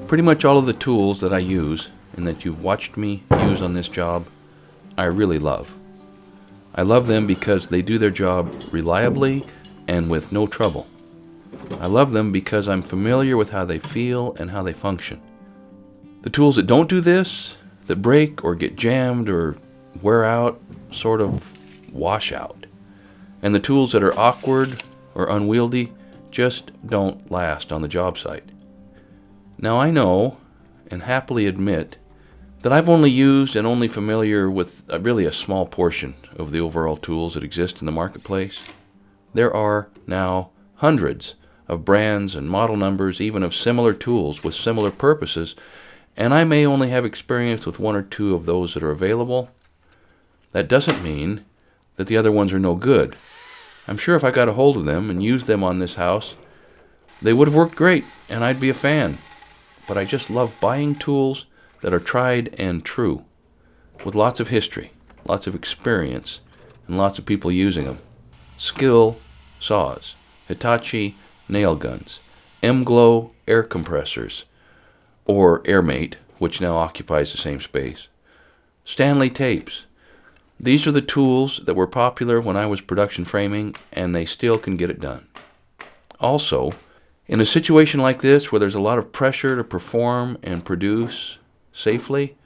Pretty much all of the tools that I use and that you've watched me use on this job, I really love. I love them because they do their job reliably and with no trouble. I love them because I'm familiar with how they feel and how they function. The tools that don't do this, that break or get jammed or wear out, sort of wash out. And the tools that are awkward or unwieldy just don't last on the job site. Now I know, and happily admit, that I've only used and only familiar with really a small portion of the overall tools that exist in the marketplace. There are now hundreds of brands and model numbers, even of similar tools with similar purposes, and I may only have experience with one or two of those that are available. That doesn't mean that the other ones are no good. I'm sure if I got a hold of them and used them on this house, they would have worked great, and I'd be a fan. But I just love buying tools that are tried and true, with lots of history, lots of experience, and lots of people using them. Skill saws, Hitachi nail guns, M-Glow air compressors, or AirMate, which now occupies the same space, Stanley tapes. These are the tools that were popular when I was production framing, and they still can get it done. Also, in a situation like this where there's a lot of pressure to perform and produce safely,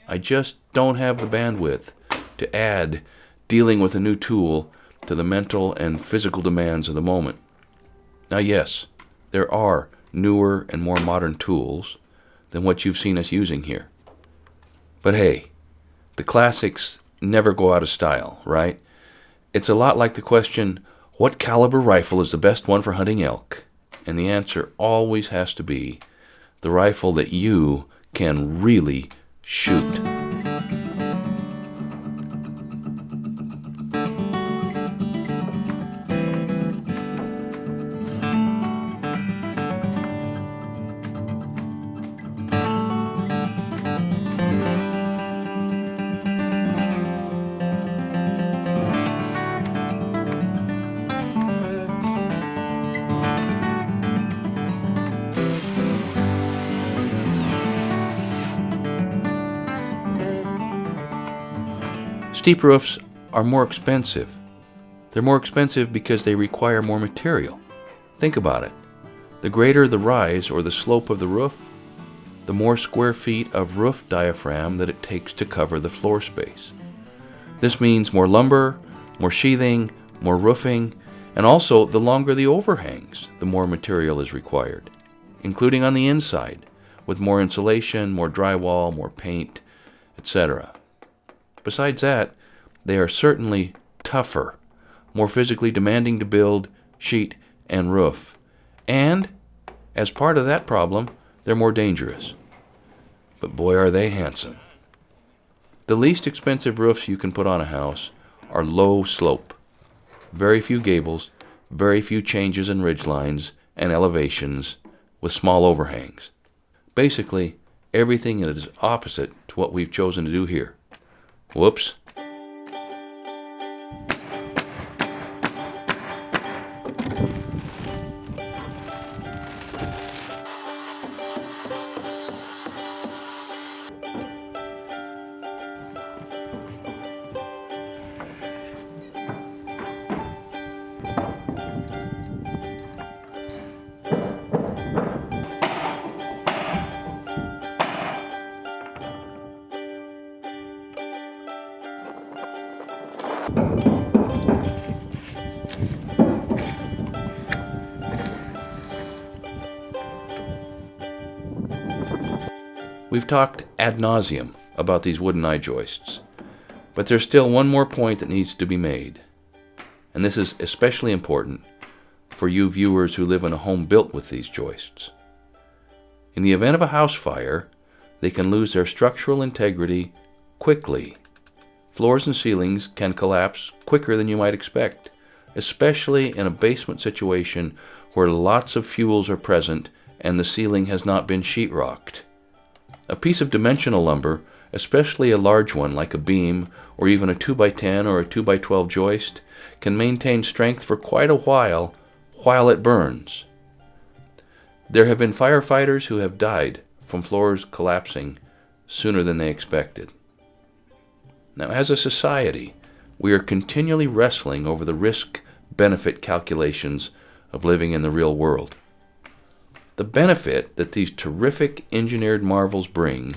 I just don't have the bandwidth to add dealing with a new tool to the mental and physical demands of the moment. Now yes, there are newer and more modern tools than what you've seen us using here. But hey, the classics never go out of style, right? It's a lot like the question, what caliber rifle is the best one for hunting elk? And the answer always has to be the rifle that you can really shoot. Steep roofs are more expensive. They're more expensive because they require more material. Think about it. The greater the rise or the slope of the roof, the more square feet of roof diaphragm that it takes to cover the floor space. This means more lumber, more sheathing, more roofing, and also the longer the overhangs, the more material is required, including on the inside, with more insulation, more drywall, more paint, etc. Besides that, they are certainly tougher, more physically demanding to build, sheet, and roof. And, as part of that problem, they're more dangerous. But boy, are they handsome. The least expensive roofs you can put on a house are low slope. Very few gables, very few changes in ridge lines and elevations with small overhangs. Basically, everything is opposite to what we've chosen to do here. Whoops. We've talked ad nauseum about these wooden eye joists, but there's still one more point that needs to be made, and this is especially important for you viewers who live in a home built with these joists. In the event of a house fire, they can lose their structural integrity quickly. Floors and ceilings can collapse quicker than you might expect, especially in a basement situation where lots of fuels are present and the ceiling has not been sheetrocked. A piece of dimensional lumber, especially a large one like a beam or even a 2x10 or a 2x12 joist, can maintain strength for quite a while it burns. There have been firefighters who have died from floors collapsing sooner than they expected. Now, as a society, we are continually wrestling over the risk-benefit calculations of living in the real world. The benefit that these terrific engineered marvels bring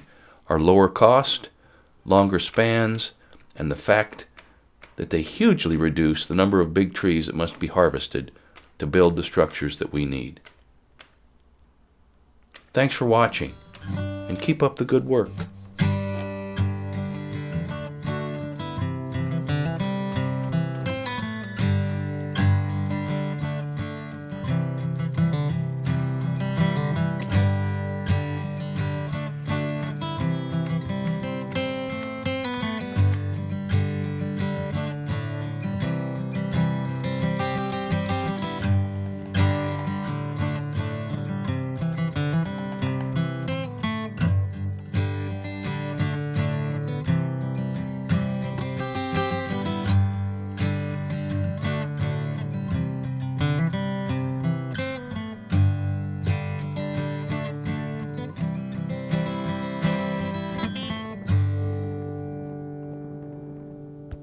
are lower cost, longer spans, and the fact that they hugely reduce the number of big trees that must be harvested to build the structures that we need. Thanks for watching, and keep up the good work.